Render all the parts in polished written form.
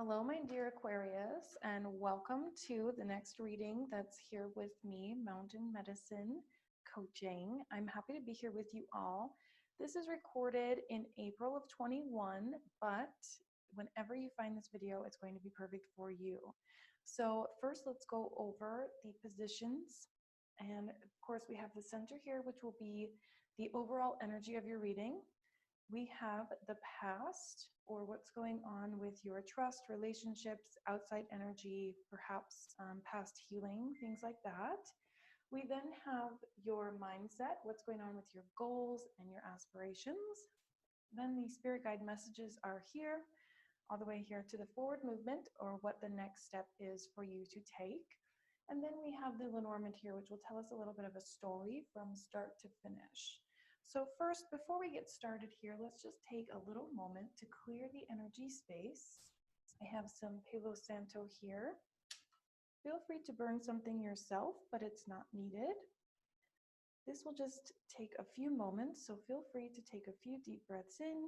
Hello, my dear Aquarius, and welcome to the next reading that's here with me, Mountain Medicine Coaching. I'm happy to be here with you all. This is recorded in April of 21, but whenever you find this video, it's going to be perfect for you. So first, let's go over the positions. And of course, we have the center here, which will be the overall energy of your reading. We have the past, or what's going on with your trust, relationships, outside energy, perhaps past healing, things like that. We then have your mindset, what's going on with your goals and your aspirations. Then the spirit guide messages are here, all the way here to the forward movement, or what the next step is for you to take. And then we have the Lenormand here, which will tell us a little bit of a story from start to finish. So first, before we get started here, let's just take a little moment to clear the energy space. I have some Palo Santo here. Feel free to burn something yourself, but it's not needed. This will just take a few moments, so feel free to take a few deep breaths in.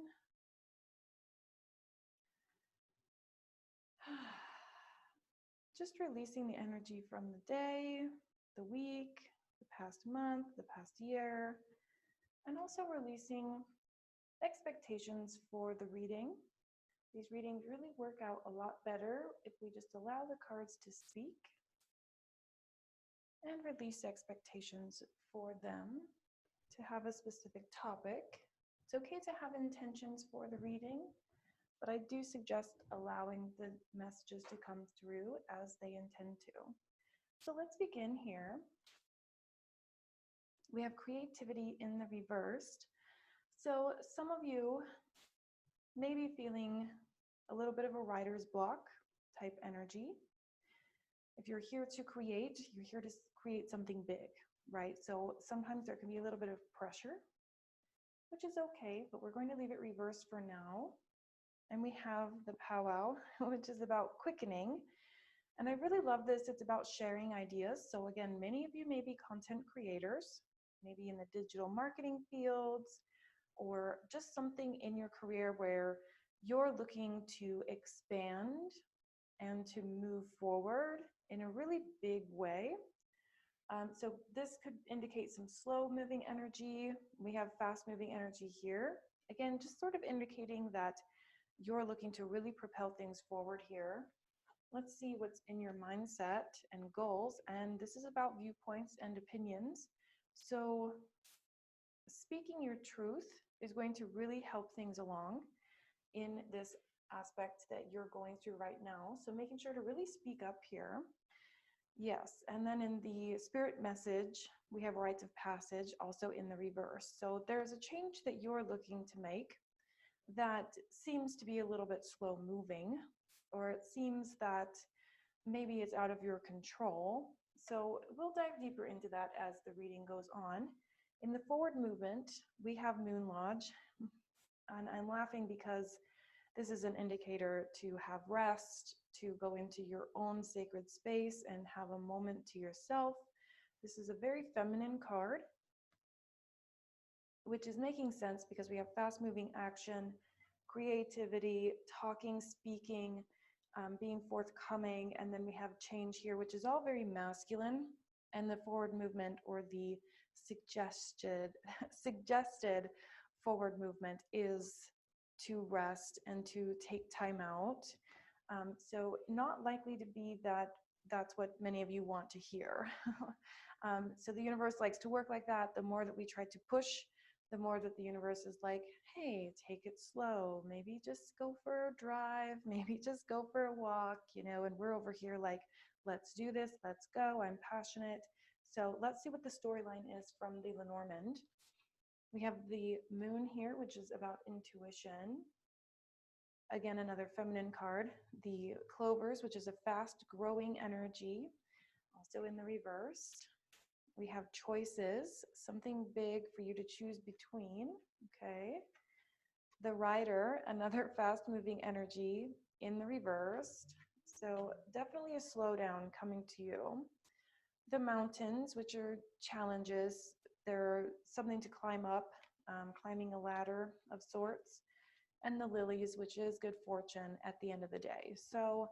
Just releasing the energy from the day, the week, the past month, the past year, and also releasing expectations for the reading. These readings really work out a lot better if we just allow the cards to speak and release expectations for them to have a specific topic. It's okay to have intentions for the reading, but I do suggest allowing the messages to come through as they intend to. So let's begin here. We have creativity in the reversed. So some of you may be feeling a little bit of a writer's block type energy. If you're here to create, you're here to create something big, right? So sometimes there can be a little bit of pressure, which is okay, but we're going to leave it reversed for now. And we have the powwow, which is about quickening. And I really love this. It's about sharing ideas. So again, many of you may be content creators, maybe in the digital marketing fields, or just something in your career where you're looking to expand and to move forward in a really big way. So this could indicate some slow moving energy. We have fast moving energy here. Again, just sort of indicating that you're looking to really propel things forward here. Let's see what's in your mindset and goals. And this is about viewpoints and opinions. So speaking your truth is going to really help things along in this aspect that you're going through right now. So making sure to really speak up here. Yes, and then in the spirit message, we have rites of passage also in the reverse. So there's a change that you're looking to make that seems to be a little bit slow moving, or it seems that maybe it's out of your control. So we'll dive deeper into that as the reading goes on. In the forward movement, we have Moon Lodge, and I'm laughing because this is an indicator to have rest, to go into your own sacred space and have a moment to yourself. This is a very feminine card, which is making sense because we have fast-moving action, creativity, talking, speaking, being forthcoming, and then we have change here, which is all very masculine, and the forward movement, or the suggested forward movement, is to rest and to take time out. So not likely to be that that's what many of you want to hear. So the universe likes to work like that. The more that we try to push, the more that the universe is like, hey, take it slow. Maybe just go for a drive. Maybe just go for a walk, you know, and we're over here like, let's do this. Let's go. I'm passionate. So let's see what the storyline is from the Lenormand. We have the moon here, which is about intuition. Again, another feminine card. The clovers, which is a fast growing energy, also in the reverse. We have choices, something big for you to choose between, okay? The rider, another fast moving energy in the reverse. So definitely a slowdown coming to you. The mountains, which are challenges. They're something to climb up, climbing a ladder of sorts. and the lilies, which is good fortune at the end of the day. So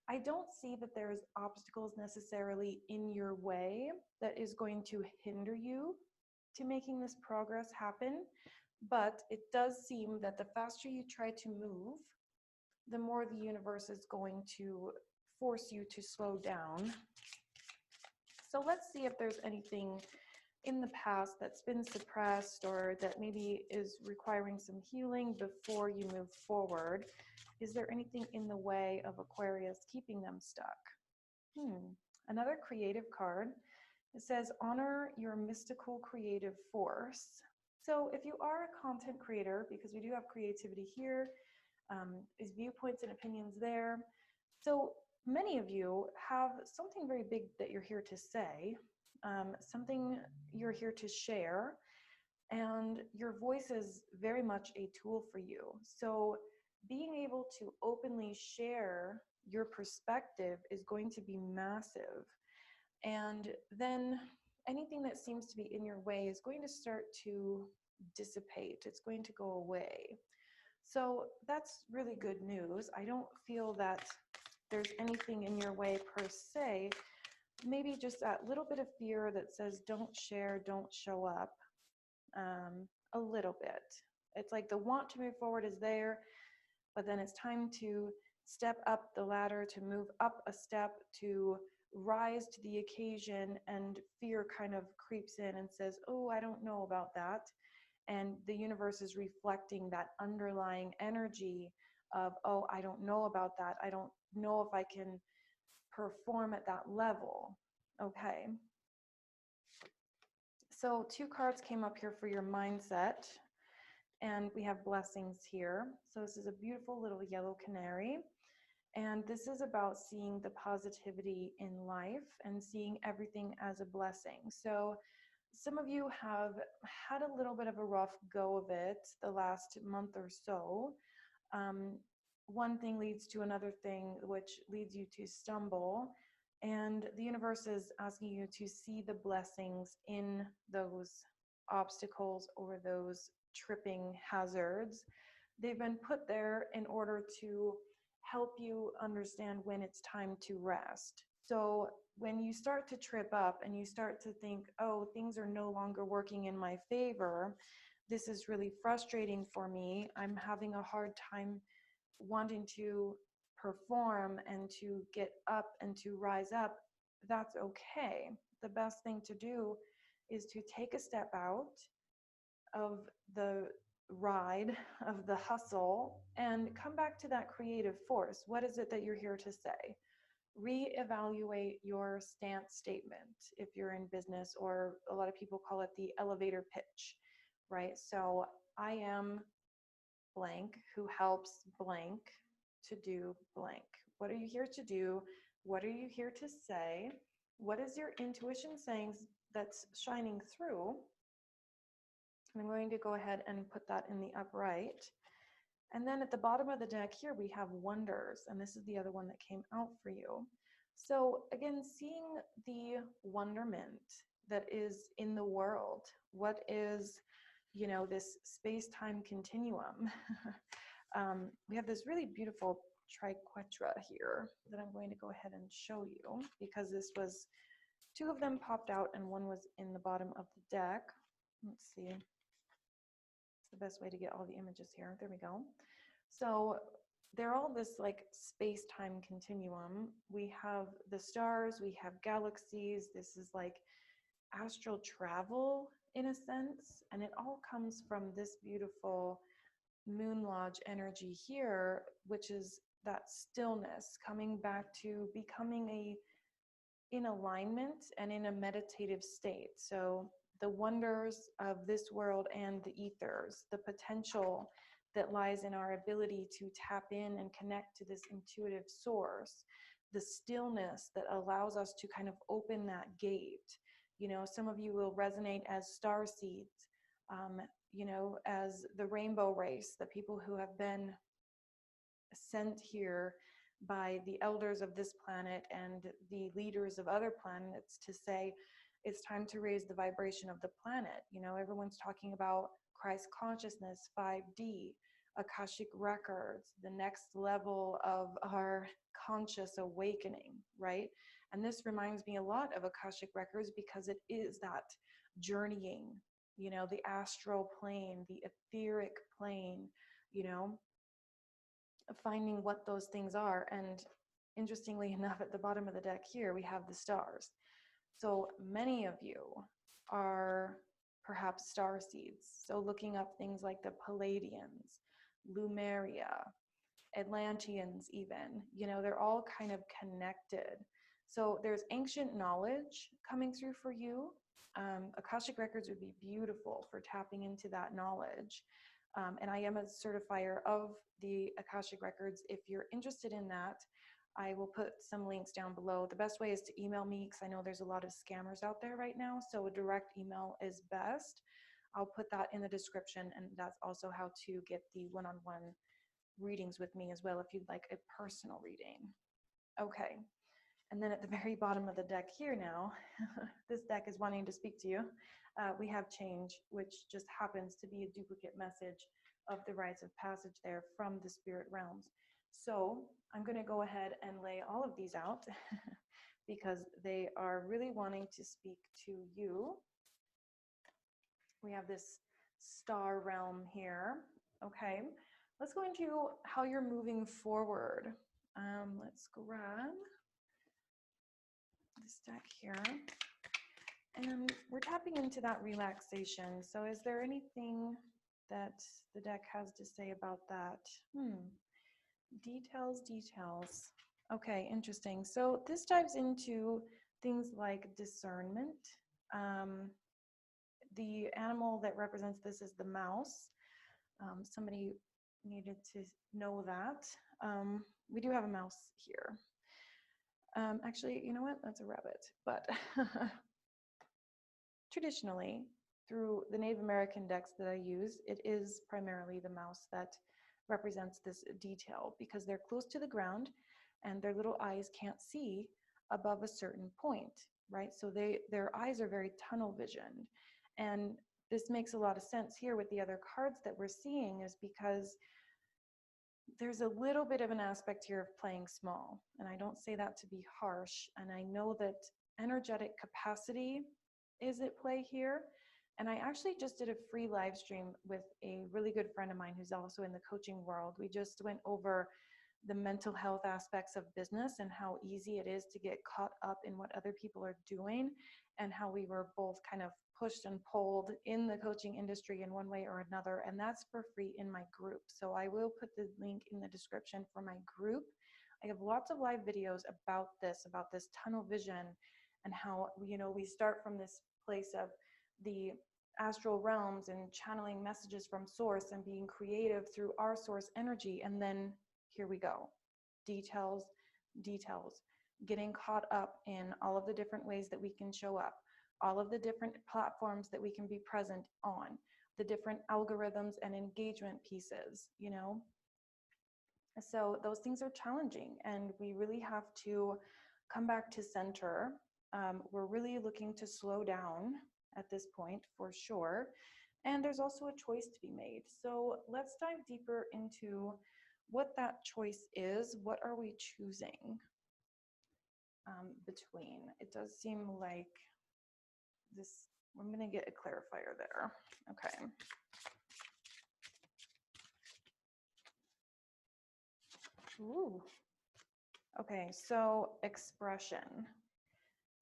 I don't see that there's obstacles necessarily in your way that is going to hinder you to making this progress happen. But it does seem that the faster you try to move, the more the universe is going to force you to slow down. So let's see if there's anything in the past that's been suppressed or that maybe is requiring some healing before you move forward. Is there anything in the way of Aquarius keeping them stuck? Another creative card. It says, honor your mystical creative force. So if you are a content creator, because we do have creativity here, is viewpoints and opinions there. So many of you have something very big that you're here to say, something you're here to share, and your voice is very much a tool for you. So being able to openly share your perspective is going to be massive. And then anything that seems to be in your way is going to start to dissipate. It's going to go away. So that's really good news. I don't feel that there's anything in your way per se. Maybe just that little bit of fear that says don't share, don't show up, a little bit. It's like the want to move forward is there, but then it's time to step up the ladder, to move up a step, to rise to the occasion, and fear kind of creeps in and says, oh, I don't know about that. And the universe is reflecting that underlying energy of, oh, I don't know about that. I don't know if I can perform at that level. Okay. So 2 cards came up here for your mindset, and we have blessings here. So this is a beautiful little yellow canary. And this is about seeing the positivity in life and seeing everything as a blessing. So some of you have had a little bit of a rough go of it the last month or so. One thing leads to another thing, which leads you to stumble. And the universe is asking you to see the blessings in those obstacles or those tripping hazards. They've been put there in order to help you understand when it's time to rest. So when you start to trip up and you start to think, oh, things are no longer working in my favor, this is really frustrating for me, I'm having a hard time wanting to perform and to get up and to rise up, that's okay. The best thing to do is to take a step out of the ride, of the hustle, and come back to that creative force. What is it that you're here to say? Reevaluate your stance statement if you're in business, or a lot of people call it the elevator pitch, right? So I am blank who helps blank to do blank. What are you here to do? What are you here to say? What is your intuition saying that's shining through? I'm going to go ahead and put that in the upright. And then at the bottom of the deck here, we have wonders, and this is the other one that came out for you. So again, seeing the wonderment that is in the world. What is, you know, this space-time continuum? We have this really beautiful triquetra here that I'm going to go ahead and show you, because this was, 2 of them popped out and one was in the bottom of the deck. Let's see. It's the best way to get all the images here. There we go. So they're all this like space-time continuum. We have the stars, we have galaxies. This is like astral travel in a sense, and it all comes from this beautiful Moon Lodge energy here, which is that stillness, coming back to becoming in alignment and in a meditative state. So the wonders of this world and the ethers, the potential that lies in our ability to tap in and connect to this intuitive source, the stillness that allows us to kind of open that gate. You know, some of you will resonate as star seeds, you know, as the rainbow race, the people who have been sent here by the elders of this planet and the leaders of other planets to say, it's time to raise the vibration of the planet. You know, everyone's talking about Christ consciousness, 5D. Akashic records, the next level of our conscious awakening, right? And this reminds me a lot of Akashic records because it is that journeying, you know, the astral plane, the etheric plane, you know, finding what those things are. And interestingly enough, at the bottom of the deck here, we have the stars. So many of you are perhaps star seeds. So looking up things like the Palladians, Lumeria, Atlanteans even, you know, they're all kind of connected. So there's ancient knowledge coming through for you. Akashic records would be beautiful for tapping into that knowledge. And I am a certifier of the Akashic records. If you're interested in that, I will put some links down below. The best way is to email me because I know there's a lot of scammers out there right now. So a direct email is best. I'll put that in the description, and that's also how to get the one-on-one readings with me as well if you'd like a personal reading. Okay, and then at the very bottom of the deck here now, this deck is wanting to speak to you. We have change, which just happens to be a duplicate message of the rites of passage there from the spirit realms. So I'm going to go ahead and lay all of these out because they are really wanting to speak to you. We have this star realm here. Okay, let's go into how you're moving forward. Let's grab this deck here. And we're tapping into that relaxation. So is there anything that the deck has to say about that? Details. Okay, interesting. So this dives into things like discernment. The animal that represents this is the mouse. Somebody needed to know that. We do have a mouse here. Actually, you know what? That's a rabbit. But traditionally, through the Native American decks that I use, it is primarily the mouse that represents this detail because they're close to the ground and their little eyes can't see above a certain point, right? So their eyes are very tunnel visioned. And this makes a lot of sense here with the other cards that we're seeing is because there's a little bit of an aspect here of playing small. And I don't say that to be harsh. And I know that energetic capacity is at play here. And I actually just did a free live stream with a really good friend of mine who's also in the coaching world. We just went over the mental health aspects of business and how easy it is to get caught up in what other people are doing, and how we were both kind of pushed and pulled in the coaching industry in one way or another. And that's for free in my group. So I will put the link in the description for my group. I have lots of live videos about this tunnel vision and how, you know, we start from this place of the astral realms and channeling messages from source and being creative through our source energy. And then here we go. Details, getting caught up in all of the different ways that we can show up, all of the different platforms that we can be present on, the different algorithms and engagement pieces, you know. So those things are challenging and we really have to come back to center. We're really looking to slow down at this point for sure. And there's also a choice to be made. So let's dive deeper into what that choice is. What are we choosing between? It does seem like this, I'm going to get a clarifier there. Okay. Ooh. Okay, so expression.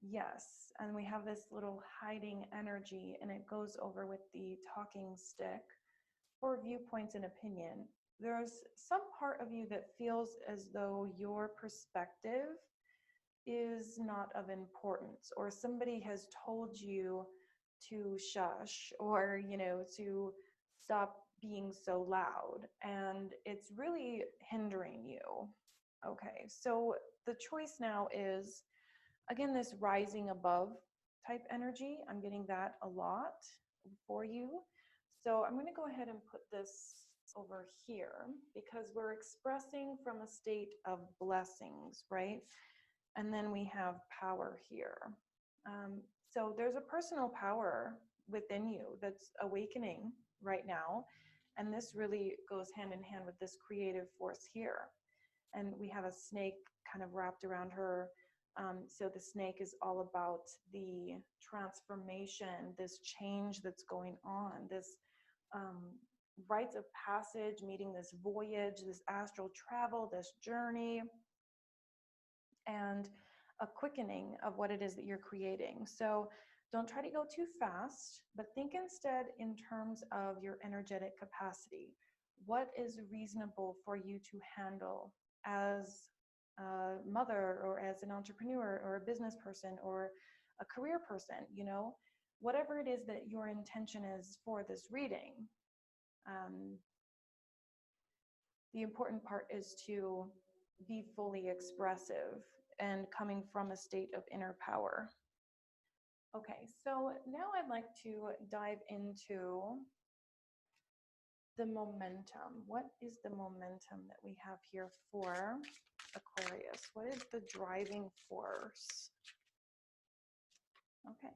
Yes, and we have this little hiding energy, and it goes over with the talking stick for viewpoints and opinion. There's some part of you that feels as though your perspective is not of importance, or somebody has told you to shush, or, you know, to stop being so loud, and it's really hindering you. Okay, so the choice now is, again, this rising above type energy. I'm getting that a lot for you. So I'm going to go ahead and put this over here because we're expressing from a state of blessings, right? And then we have power here. So there's a personal power within you that's awakening right now. And this really goes hand in hand with this creative force here. And we have a snake kind of wrapped around her. So the snake is all about the transformation, this change that's going on, this rites of passage, meeting this voyage, this astral travel, this journey, and a quickening of what it is that you're creating. So don't try to go too fast, but think instead in terms of your energetic capacity. What is reasonable for you to handle as a mother or as an entrepreneur or a business person or a career person, you know, whatever it is that your intention is for this reading. The important part is to be fully expressive and coming from a state of inner power. Okay, so now I'd like to dive into the momentum. What is the momentum that we have here for Aquarius? What is the driving force? Okay.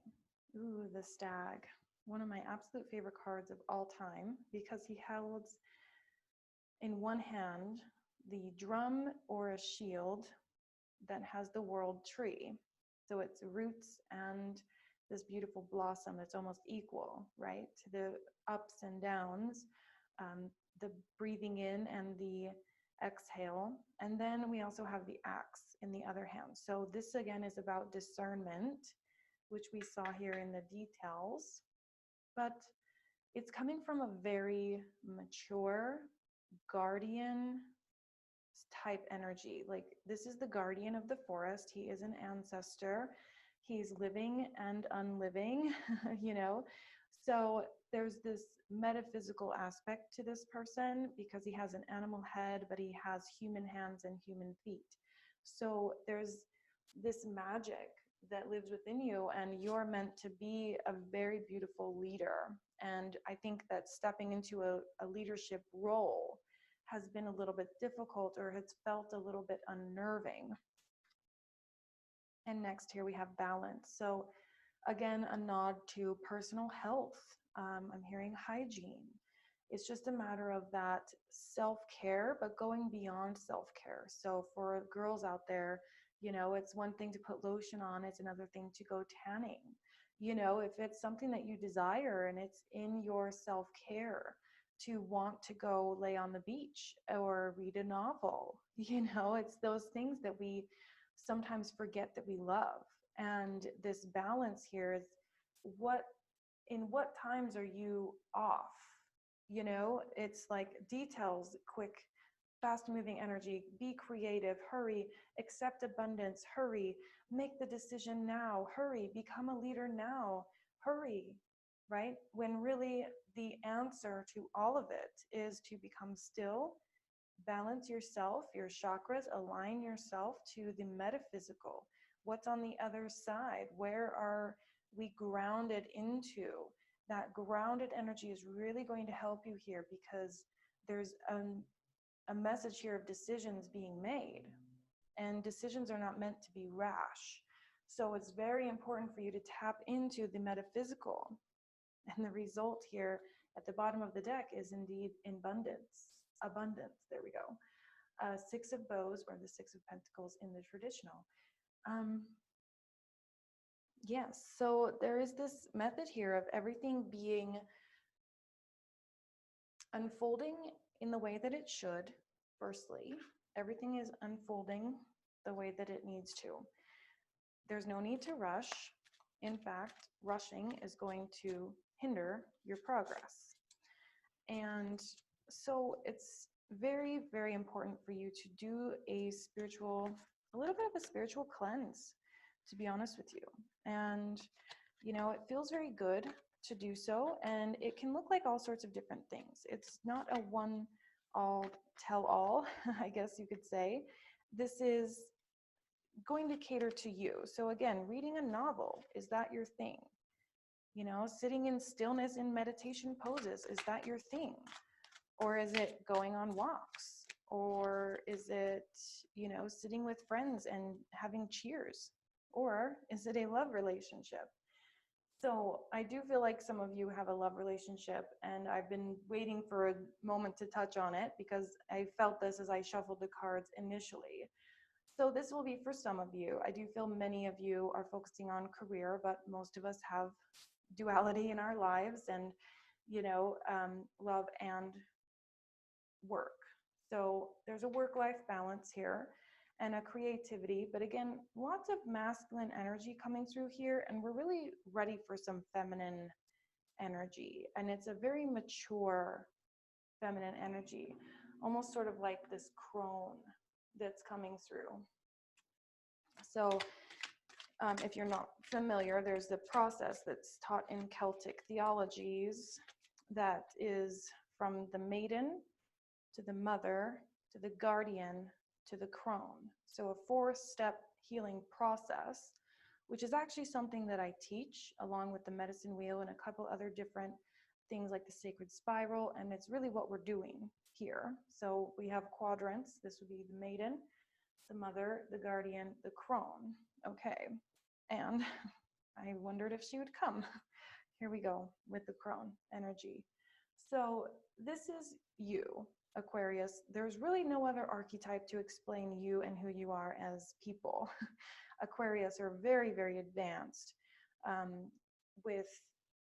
Ooh, the Stag. One of my absolute favorite cards of all time, because he holds in one hand the drum or a shield that has the world tree. So it's roots and this beautiful blossom that's almost equal, right? To the ups and downs, the breathing in and the exhale. And then we also have the axe in the other hand. So this again is about discernment, which we saw here in the details, but it's coming from a very mature guardian type energy. Like, this is the guardian of the forest. He is an ancestor. He's living and unliving, you know. So there's this metaphysical aspect to this person because he has an animal head, but he has human hands and human feet. So there's this magic that lives within you, and you're meant to be a very beautiful leader. And I think that stepping into a leadership role has been a little bit difficult, or has felt a little bit unnerving. And next here we have balance. So again, a nod to personal health. I'm hearing hygiene. It's just a matter of that self-care, but going beyond self-care. So for girls out there, you know, it's one thing to put lotion on, it's another thing to go tanning. You know, if it's something that you desire and it's in your self-care to want to go lay on the beach or read a novel, you know, it's those things that we sometimes forget that we love. And this balance here is in what times are you off? You know, it's like details, quick, fast moving energy, be creative, hurry, accept abundance, hurry, make the decision now, hurry, become a leader now, hurry, right? When really the answer to all of it is to become still, balance yourself, your chakras, align yourself to the metaphysical. What's on the other side? Where are we grounded into? That grounded energy is really going to help you here, because there's a message here of decisions being made, and decisions are not meant to be rash. So it's very important for you to tap into the metaphysical. And the result here at the bottom of the deck is indeed abundance. There we go. Six of Bows, or the Six of Pentacles in the traditional. Yes, so there is this method here of everything being unfolding in the way that it should. Firstly, everything is unfolding the way that it needs to. There's no need to rush. In fact, rushing is going to hinder your progress. And so it's very, very important for you to do a little bit of a spiritual cleanse, to be honest with you. And, you know, it feels very good to do so, and it can look like all sorts of different things. It's not a one-all-tell-all, I guess you could say. This is going to cater to you. So again, reading a novel, is that your thing? You know, sitting in stillness in meditation poses, is that your thing? Or is it going on walks? Or is it, you know, sitting with friends and having cheers? Or is it a love relationship? So I do feel like some of you have a love relationship, and I've been waiting for a moment to touch on it because I felt this as I shuffled the cards initially. So this will be for some of you. I do feel many of you are focusing on career, but most of us have duality in our lives and, love and work. So there's a work-life balance here and a creativity, but again, lots of masculine energy coming through here, and we're really ready for some feminine energy. And it's a very mature feminine energy, almost sort of like this crone that's coming through. So if you're not familiar, there's the process that's taught in Celtic theologies that is from the maiden to the mother to the guardian to the crone. So a 4-step healing process, which is actually something that I teach along with the medicine wheel and a couple other different things like the sacred spiral, and it's really what we're doing here. So we have quadrants. This would be the maiden, the mother, the guardian, the crone. Okay, and I wondered if she would come. Here we go with the crone energy. So this is you, Aquarius. There's really no other archetype to explain you and who you are as people. Aquarius are very, very advanced with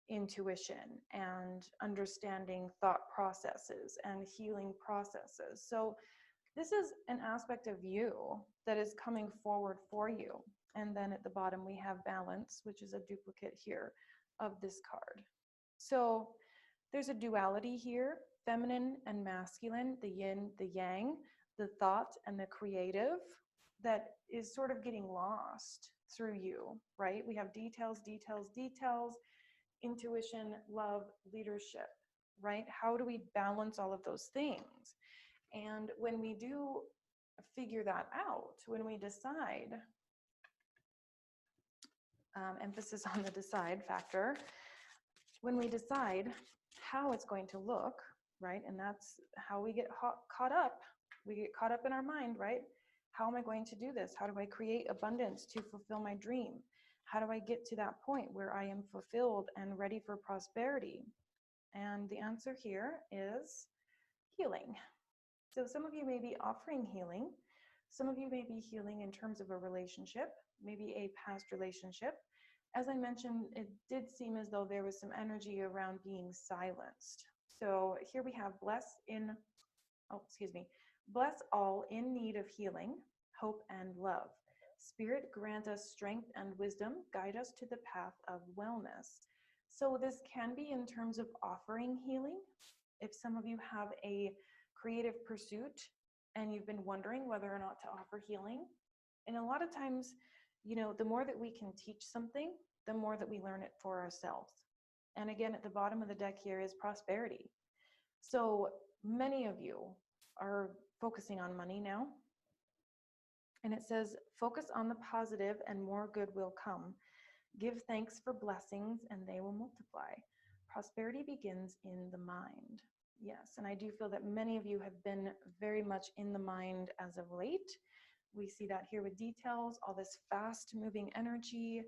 intuition and understanding thought processes and healing processes. So this is an aspect of you that is coming forward for you. And then at the bottom we have balance, which is a duplicate here of this card. So there's a duality here, feminine and masculine, the yin, the yang, the thought and the creative that is sort of getting lost through you, right? We have details, details, details, intuition, love, leadership, right? How do we balance all of those things? And when we do figure that out, when we decide, emphasis on the decide factor, when we decide how it's going to look, right? And that's how we get caught up. We get caught up in our mind, right? How am I going to do this? How do I create abundance to fulfill my dream? How do I get to that point where I am fulfilled and ready for prosperity? And the answer here is healing. So some of you may be offering healing. Some of you may be healing in terms of a relationship, maybe a past relationship. As I mentioned, it did seem as though there was some energy around being silenced. So here we have bless all in need of healing, hope, and love. Spirit, grant us strength and wisdom, guide us to the path of wellness. So this can be in terms of offering healing. If some of you have a creative pursuit and you've been wondering whether or not to offer healing, and a lot of times, the more that we can teach something, the more that we learn it for ourselves. And again, at the bottom of the deck here is prosperity. So many of you are focusing on money now. And it says, focus on the positive and more good will come. Give thanks for blessings and they will multiply. Prosperity begins in the mind. Yes, and I do feel that many of you have been very much in the mind as of late. We see that here with details, all this fast moving energy,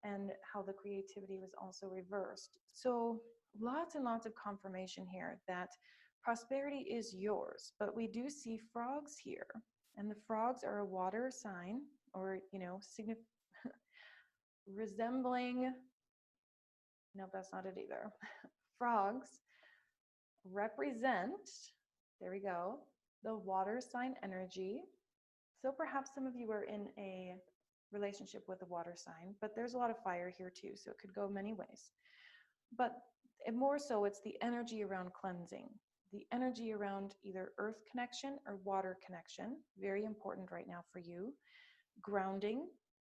and how the creativity was also reversed. So lots and lots of confirmation here that prosperity is yours, but we do see frogs here, and the frogs are a water sign, or, resembling, no, that's not it either. Frogs represent, there we go, the water sign energy. So perhaps some of you are in a relationship with a water sign, but there's a lot of fire here too, so it could go many ways. But more so, it's the energy around cleansing, the energy around either earth connection or water connection, very important right now for you. Grounding,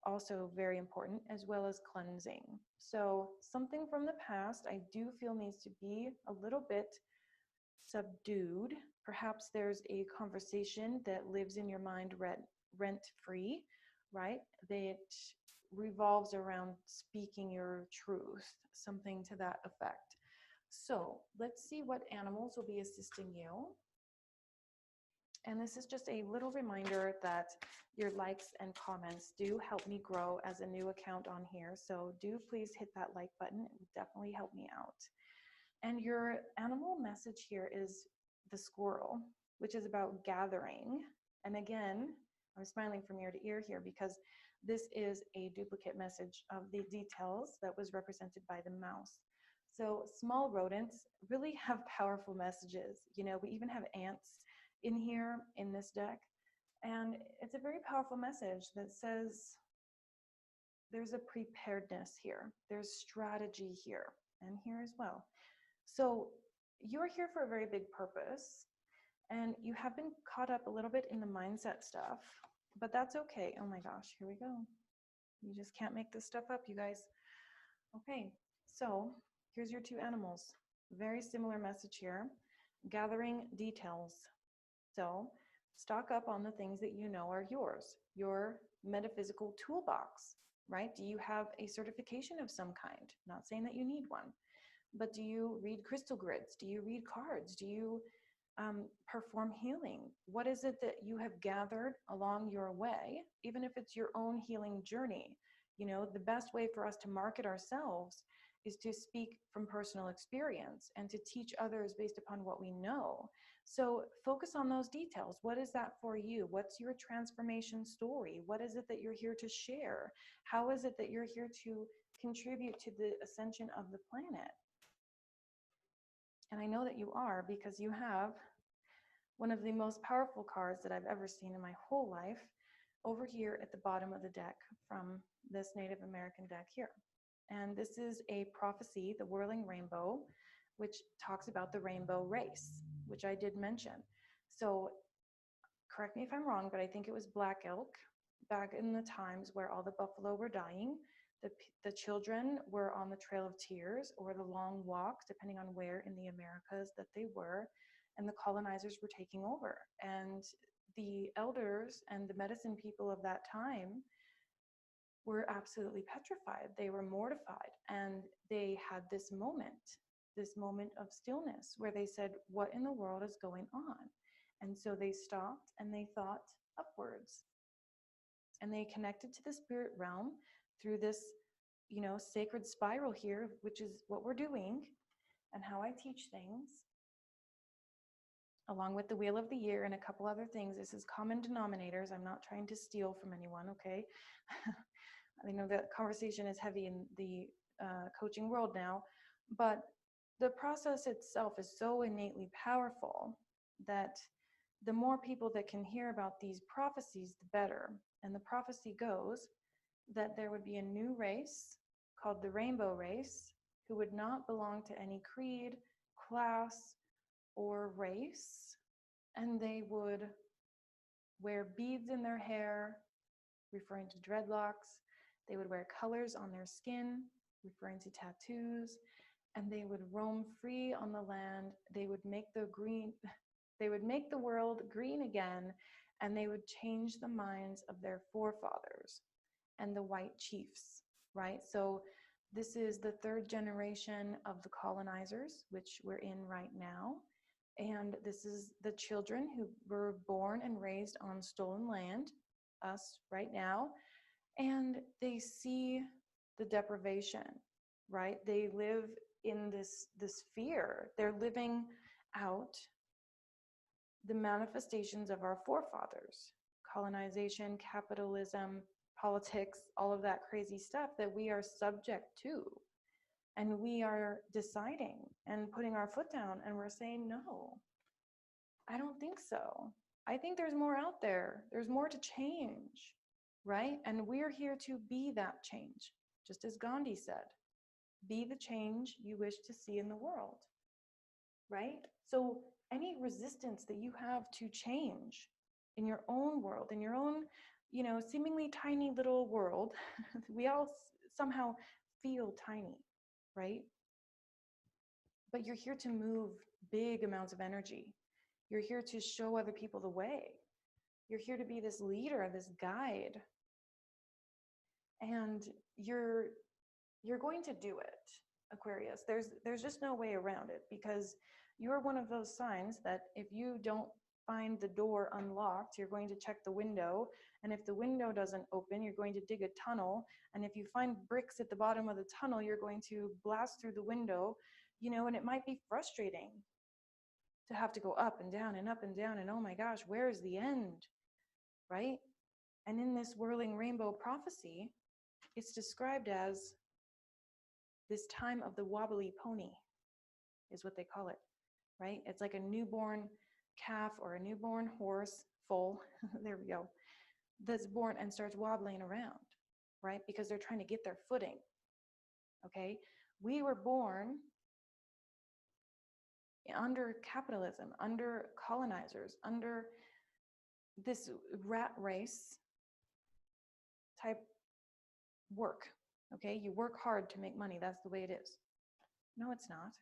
also very important, as well as cleansing. So something from the past I do feel needs to be a little bit subdued. Perhaps there's a conversation that lives in your mind rent-free, right? That revolves around speaking your truth, something to that effect. So let's see what animals will be assisting you. And this is just a little reminder that your likes and comments do help me grow as a new account on here. So do please hit that like button. It will definitely help me out. And your animal message here is the squirrel, which is about gathering. And again, I'm smiling from ear to ear here because this is a duplicate message of the details that was represented by the mouse. So small rodents really have powerful messages. You know, we even have ants in here in this deck. And it's a very powerful message that says there's a preparedness here, there's strategy here, and here as well. So you're here for a very big purpose, and you have been caught up a little bit in the mindset stuff, but that's okay. Oh my gosh, here we go. You just can't make this stuff up, you guys. Okay, so here's your two animals. Very similar message here. Gathering details. So stock up on the things that you know are yours, your metaphysical toolbox, right? Do you have a certification of some kind? Not saying that you need one, but do you read crystal grids? Do you read cards? Do you perform healing? What is it that you have gathered along your way, even if it's your own healing journey? You know, the best way for us to market ourselves is to speak from personal experience and to teach others based upon what we know. So focus on those details. What is that for you? What's your transformation story? What is it that you're here to share? How is it that you're here to contribute to the ascension of the planet? And I know that you are, because you have one of the most powerful cards that I've ever seen in my whole life over here at the bottom of the deck from this Native American deck here. And this is a prophecy, the whirling rainbow, which talks about the rainbow race, which I did mention. So correct me if I'm wrong, but I think it was black elk back in the times where all the buffalo were dying. The children were on the Trail of Tears or the Long Walk, depending on where in the Americas that they were, and the colonizers were taking over. And the elders and the medicine people of that time were absolutely petrified. They were mortified, and they had this moment of stillness where they said, what in the world is going on? And so they stopped and they thought upwards, and they connected to the spirit realm through this, you know, sacred spiral here, which is what we're doing and how I teach things, along with the Wheel of the Year and a couple other things. This is common denominators. I'm not trying to steal from anyone, okay? I know that conversation is heavy in the coaching world now, but the process itself is so innately powerful that the more people that can hear about these prophecies, the better. And the prophecy goes that there would be a new race called the rainbow race, who would not belong to any creed, class, or race, and they would wear beads in their hair, referring to dreadlocks. They would wear colors on their skin, referring to tattoos, and they would roam free on the land. They would make the world green again, and they would change the minds of their forefathers and the white chiefs, right? So this is the third generation of the colonizers, which we're in right now. And this is the children who were born and raised on stolen land, us right now. And they see the deprivation, right? They live in this fear. They're living out the manifestations of our forefathers: colonization, capitalism, politics, all of that crazy stuff that we are subject to. And we are deciding and putting our foot down, and we're saying, no, I don't think so. I think there's more out there. There's more to change, right? And we're here to be that change. Just as Gandhi said, be the change you wish to see in the world, right? So any resistance that you have to change in your own world, in your own, you know, seemingly tiny little world, we all somehow feel tiny, right? But you're here to move big amounts of energy. You're here to show other people the way. You're here to be this leader, this guide. And you're going to do it, Aquarius. There's just no way around it, because you're one of those signs that if you don't find the door unlocked, you're going to check the window. And if the window doesn't open, you're going to dig a tunnel. And if you find bricks at the bottom of the tunnel, you're going to blast through the window, you know, and it might be frustrating to have to go up and down and up and down. And oh my gosh, where is the end, right? And in this whirling rainbow prophecy, it's described as this time of the wobbly pony, is what they call it, right? It's like a newborn calf or a newborn horse, foal, there we go, that's born and starts wobbling around, right? Because they're trying to get their footing, okay? We were born under capitalism, under colonizers, under this rat race type work, okay? You work hard to make money. That's the way it is. No, it's not.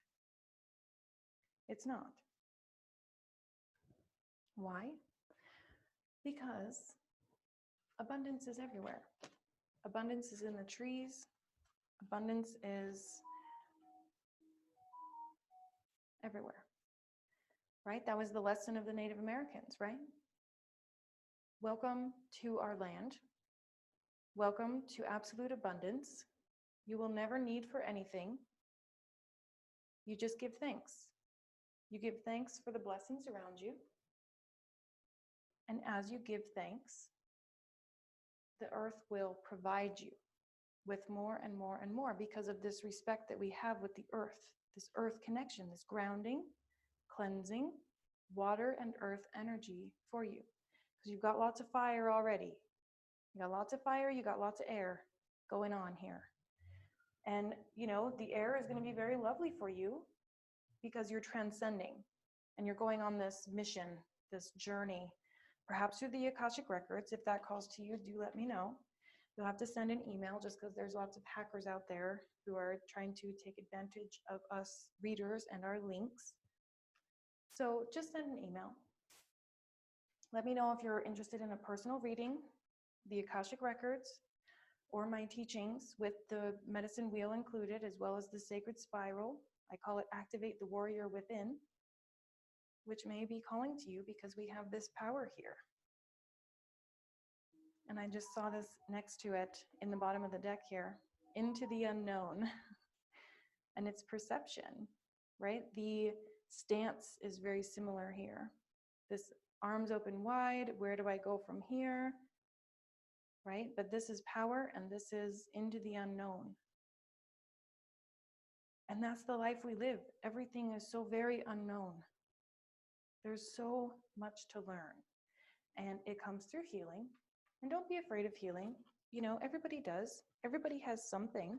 It's not. Why? Because abundance is everywhere. Abundance is in the trees. Abundance is everywhere, right? That was the lesson of the Native Americans, right? Welcome to our land. Welcome to absolute abundance. You will never need for anything. You just give thanks. You give thanks for the blessings around you. And as you give thanks, the earth will provide you with more and more and more because of this respect that we have with the earth, this earth connection, this grounding, cleansing, water and earth energy for you. Because you've got lots of fire already. You got lots of fire, you got lots of air going on here. And, you know, the air is going to be very lovely for you because you're transcending and you're going on this mission, this journey, perhaps through the Akashic Records. If that calls to you, do let me know. You'll have to send an email just because there's lots of hackers out there who are trying to take advantage of us readers and our links. So just send an email. Let me know if you're interested in a personal reading, the Akashic Records, or my teachings with the medicine wheel included, as well as the sacred spiral. I call it Activate the Warrior Within, which may be calling to you because we have this power here. And I just saw this next to it in the bottom of the deck here, into the unknown. And it's perception, right? The stance is very similar here. This arms open wide, where do I go from here? Right? But this is power and this is into the unknown. And that's the life we live. Everything is so very unknown. There's so much to learn. And it comes through healing. And don't be afraid of healing. You know, everybody does. Everybody has something.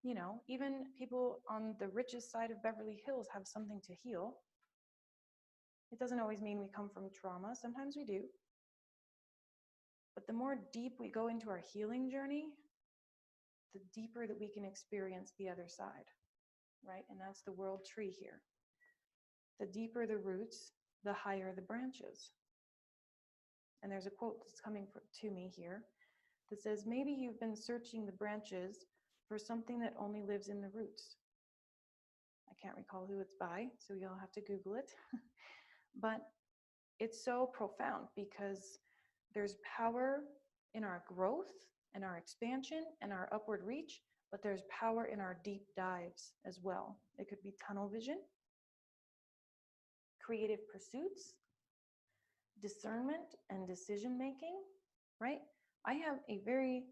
You know, even people on the richest side of Beverly Hills have something to heal. It doesn't always mean we come from trauma. Sometimes we do. But the more deep we go into our healing journey, the deeper that we can experience the other side, right? And that's the world tree here. The deeper the roots, the higher the branches. And there's a quote that's coming to me here that says, maybe you've been searching the branches for something that only lives in the roots. I can't recall who it's by, so you'll have to Google it. But it's so profound because there's power in our growth and our expansion and our upward reach, but there's power in our deep dives as well. It could be tunnel vision, creative pursuits, discernment and decision making, right? I have a very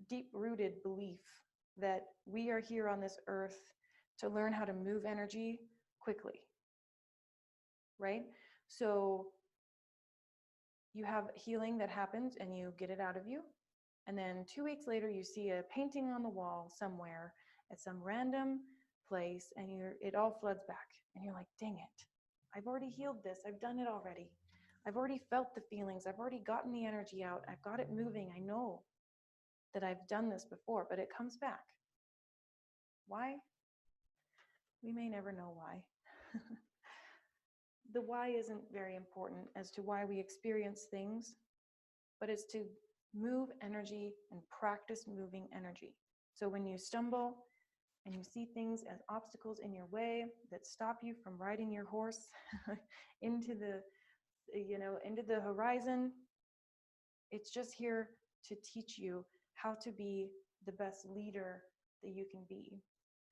deep-rooted belief that we are here on this earth to learn how to move energy quickly, right? So you have healing that happens and you get it out of you. And then 2 weeks later, you see a painting on the wall somewhere at some random place and it all floods back. And you're like, dang it, I've already healed this. I've done it already. I've already felt the feelings. I've already gotten the energy out. I've got it moving. I know that I've done this before, but it comes back. Why? We may never know why. The why isn't very important as to why we experience things, but it's to move energy and practice moving energy. So when you stumble and you see things as obstacles in your way that stop you from riding your horse into the, into the horizon, it's just here to teach you how to be the best leader that you can be.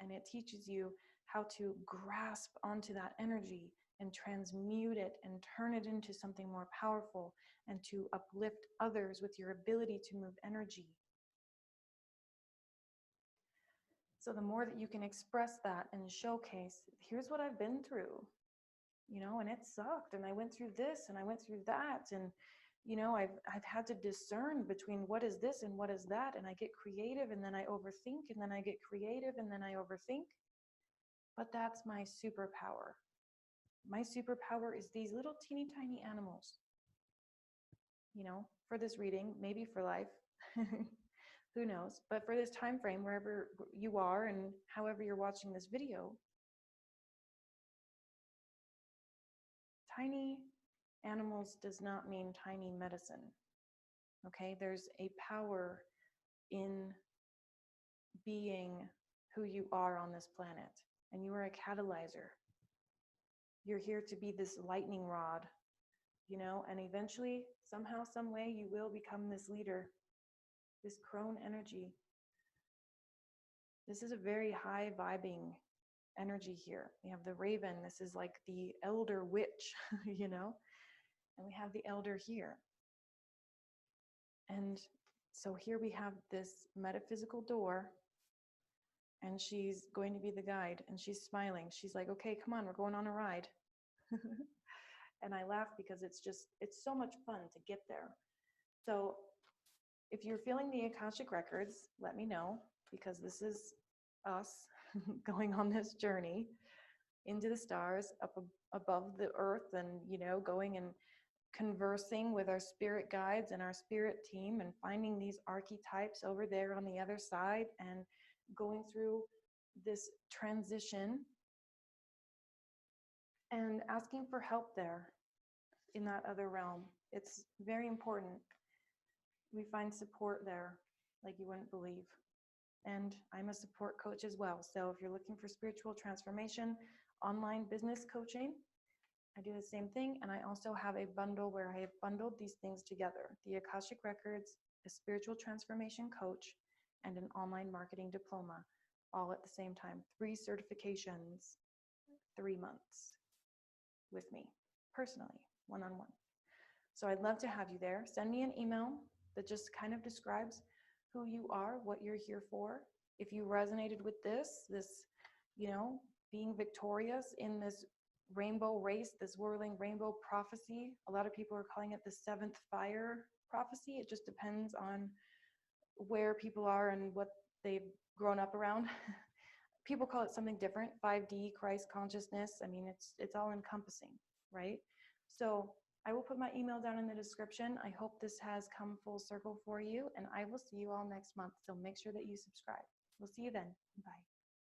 And it teaches you how to grasp onto that energy and transmute it and turn it into something more powerful, and to uplift others with your ability to move energy. So the more that you can express that and showcase, here's what I've been through, and it sucked, and I went through this and I went through that, and I've had to discern between what is this and what is that, and I get creative, and then I overthink, and then I get creative, and then I overthink. But that's my superpower. My superpower is these little teeny tiny animals, for this reading, maybe for life. Who knows? But for this time frame, wherever you are and however you're watching this video, tiny animals does not mean tiny medicine. Okay? There's a power in being who you are on this planet, and you are a catalyzer. You're here to be this lightning rod, and eventually, somehow, some way, you will become this leader, this crone energy. This is a very high vibing energy here. We have the raven. This is like the elder witch, and we have the elder here. And so here we have this metaphysical door, and she's going to be the guide, and she's smiling. She's like, okay, come on, we're going on a ride. And I laugh because it's so much fun to get there. So if you're feeling the Akashic Records, let me know, because this is us going on this journey into the stars, up above the earth, and, going and conversing with our spirit guides and our spirit team, and finding these archetypes over there on the other side, and going through this transition and asking for help there in that other realm. It's very important. We find support there like you wouldn't believe. And I'm a support coach as well. So if you're looking for spiritual transformation, online business coaching, I do the same thing. And I also have a bundle where I have bundled these things together: the Akashic Records, a spiritual transformation coach, and an online marketing diploma, all at the same time. 3 certifications, 3 months with me personally, one-on-one. So I'd love to have you there. Send me an email that just kind of describes who you are, what you're here for. If you resonated with this, being victorious in this rainbow race, this whirling rainbow prophecy. A lot of people are calling it the 7th fire prophecy. It just depends on where people are and what they've grown up around. People call it something different. 5D, Christ consciousness. I mean, it's all encompassing, right? So I will put my email down in the description. I hope this has come full circle for you, and I will see you all next month. So make sure that you subscribe. We'll see you then. Bye.